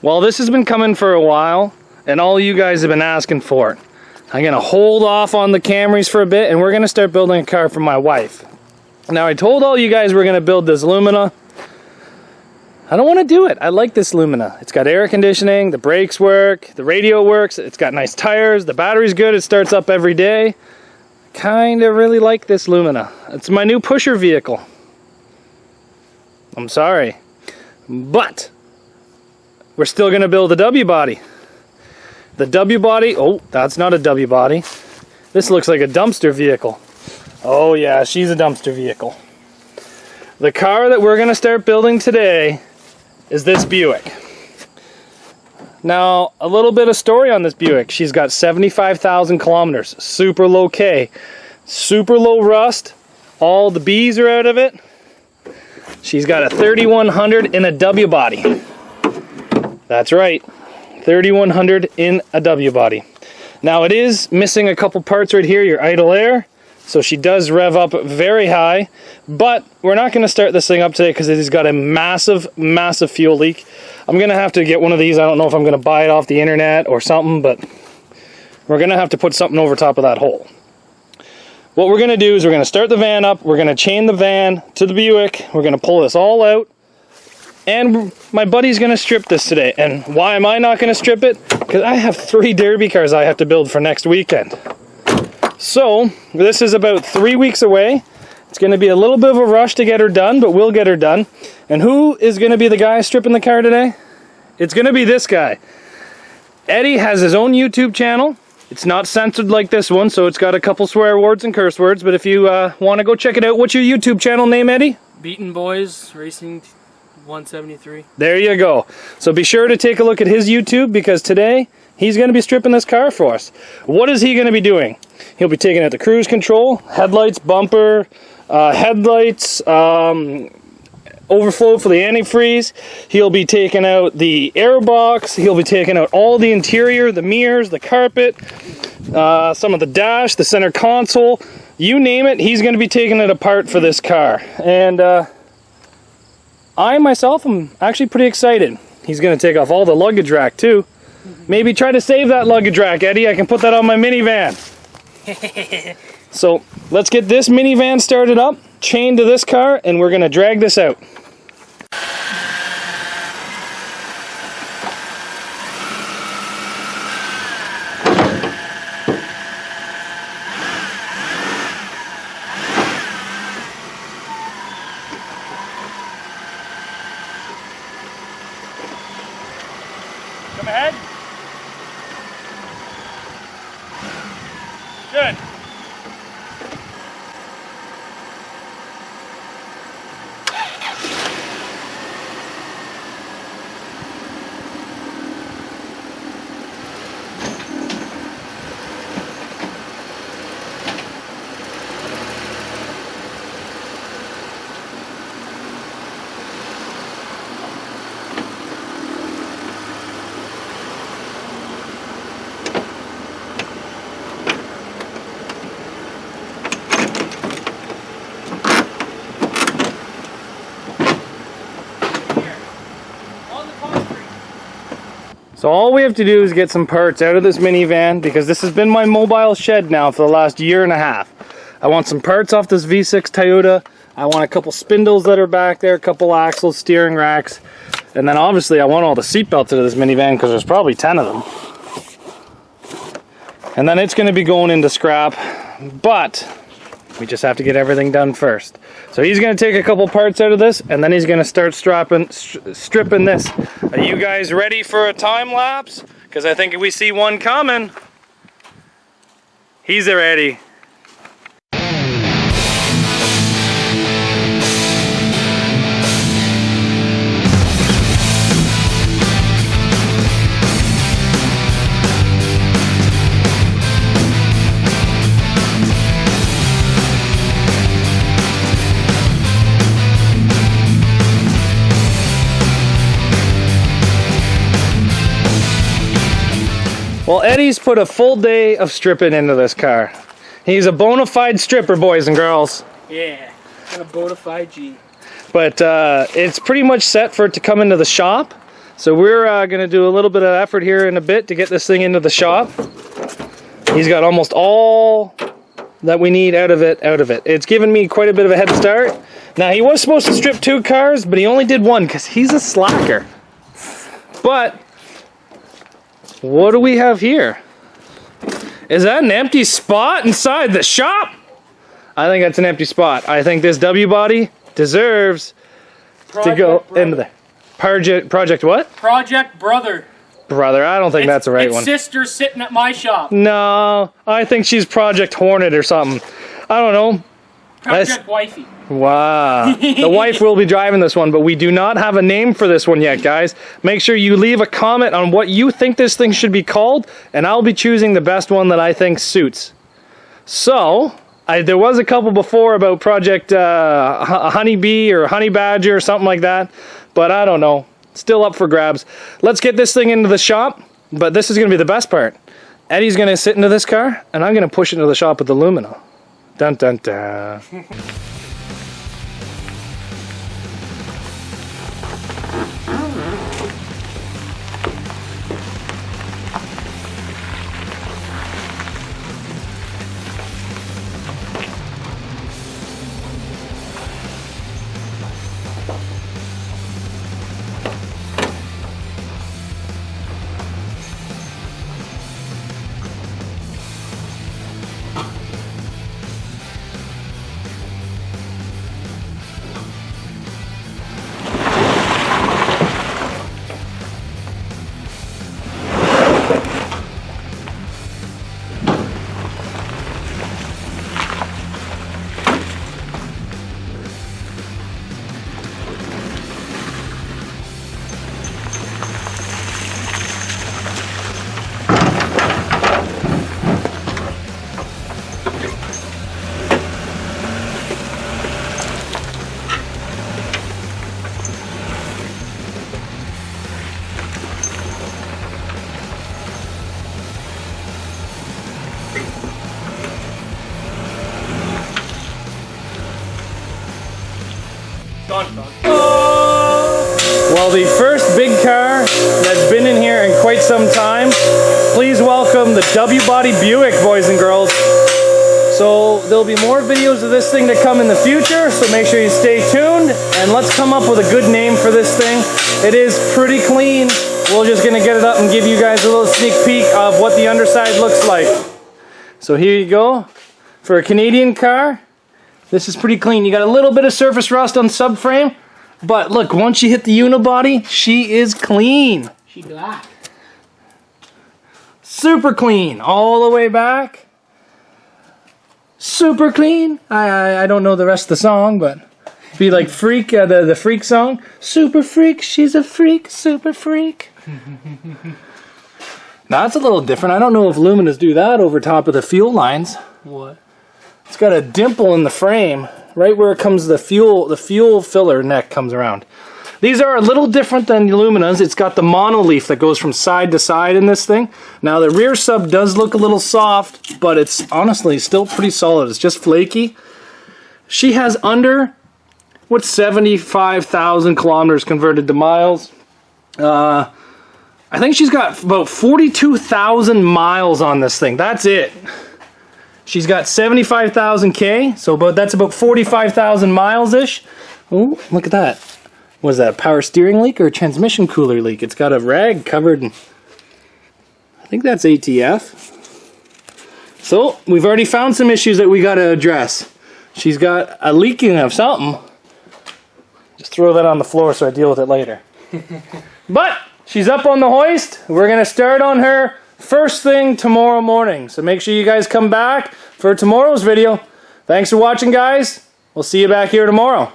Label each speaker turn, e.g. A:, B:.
A: Well, this has been coming for a while, and all you guys have been asking for it. I'm gonna hold off on the Camrys for a bit, and we're gonna start building a car for my wife. Now, I told all you guys we're gonna build this Lumina. I don't want to do it. I like this Lumina. It's got air conditioning, the brakes work, the radio works, it's got nice tires, the battery's good, it starts up every day. Kinda really like this Lumina. It's my new pusher vehicle. I'm sorry. But we're still gonna build a W body. The W body, oh, that's not a W body. This looks like a dumpster vehicle. Oh yeah, she's a dumpster vehicle. The car that we're gonna start building today is this Buick. Now, a little bit of story on this Buick. She's got 75,000 kilometers, super low K, super low rust, all the B's are out of it. She's got a 3100 in a W body. That's right, 3100 in a W body. Now it is missing a couple parts right here, your idle air. So she does rev up very high, but we're not going to start this thing up today because it has got a massive, massive fuel leak. I'm going to have to get one of these. I don't know if I'm going to buy it off the internet or something, but we're going to have to put something over top of that hole. What we're going to do is we're going to start the van up. We're going to chain the van to the Buick. We're going to pull this all out. And my buddy's going to strip this today. And why am I not going to strip it? Because I have 3 derby cars I have to build for next weekend. So, this is about 3 weeks away. It's going to be a little bit of a rush to get her done, but we'll get her done. And who is going to be the guy stripping the car today? It's going to be this guy. Eddie has his own YouTube channel. It's not censored like this one, so it's got a couple swear words and curse words, but if you want to go check it out, what's your YouTube channel name, Eddie?
B: Beaten Boys Racing 173.
A: There you go. So be sure to take a look at his YouTube, because today he's going to be stripping this car for us. What is he going to be doing? He'll be taking out the cruise control, headlights, bumper, headlights, overflow for the antifreeze. He'll be taking out the airbox. He'll be taking out all the interior, the mirrors, the carpet, some of the dash, the center console. You name it, he's going to be taking it apart for this car. And I myself am actually pretty excited. He's going to take off all the luggage rack too. Maybe try to save that luggage rack, Eddie. I can put that on my minivan. So let's get this minivan started up, chained to this car, and we're going to drag this out. Come ahead. Good. So all we have to do is get some parts out of this minivan, because this has been my mobile shed now for the last 1.5 years. I want some parts off this V6 Toyota. I want a couple spindles that are back there, a couple axles, steering racks, and then obviously I want all the seat belts out of this minivan, because there's probably 10 of them. And then it's going to be going into scrap, but we just have to get everything done first. So he's going to take a couple parts out of this, and then he's going to start stripping this. Are you guys ready for a time lapse? Because I think if we see one coming, he's ready. Well, Eddie's put a full day of stripping into this car. He's a bona fide stripper, boys and girls.
B: Yeah, a bona fide G.
A: But it's pretty much set for it to come into the shop. So we're going to do a little bit of effort here in a bit to get this thing into the shop. He's got almost all that we need out of it. It's given me quite a bit of a head start. Now, he was supposed to strip 2 cars, but he only did 1 because he's a slacker. But what do we have here? Is that an empty spot inside the shop? I think that's an empty spot. I think this W body deserves to go into there. Project what?
B: Project Brother.
A: Brother, I don't think that's the right one.
B: Sister's sitting at my shop.
A: No, I think she's Project Hornet or something. I don't know.
B: Project Wifey.
A: Wow. The wife will be driving this one, but we do not have a name for this one yet, guys. Make sure you leave a comment on what you think this thing should be called, and I'll be choosing the best one that I think suits. So, there was a couple before about Project Honeybee or Honey Badger or something like that, but I don't know. Still up for grabs. Let's get this thing into the shop, but this is going to be the best part. Eddie's going to sit into this car, and I'm going to push it into the shop with the Lumina. Dun dun dun. Well, the first big car that's been in here in quite some time, please welcome the W-Body Buick, boys and girls. So there'll be more videos of this thing to come in the future, so make sure you stay tuned, and let's come up with a good name for this thing. It is pretty clean. We're just gonna get it up and give you guys a little sneak peek of what the underside looks like. So here you go. For a Canadian car, this is pretty clean. You got a little bit of surface rust on subframe, but look, once you hit the unibody, she is clean.
B: She black.
A: Super clean, all the way back. Super clean. I don't know the rest of the song, but it'd be like Freak, the Freak song. Super freak, she's a freak, super freak. Now that's a little different. I don't know if Luminas do that over top of the fuel lines.
B: What?
A: It's got a dimple in the frame, right where it comes the fuel filler neck comes around. These are a little different than the Luminas. It's got the monoleaf that goes from side to side in this thing. Now the rear sub does look a little soft, but it's honestly still pretty solid. It's just flaky. She has under, 75,000 kilometers converted to miles. I think she's got about 42,000 miles on this thing. That's it. She's got 75,000 K, so that's about 45,000 miles-ish. Oh, look at that. Was that a power steering leak or a transmission cooler leak? It's got a rag covered in, I think that's ATF. So, we've already found some issues that we got to address. She's got a leaking of something. Just throw that on the floor so I deal with it later. But, she's up on the hoist. We're going to start on her first thing tomorrow morning. So make sure you guys come back for tomorrow's video. Thanks for watching, guys. We'll see you back here tomorrow.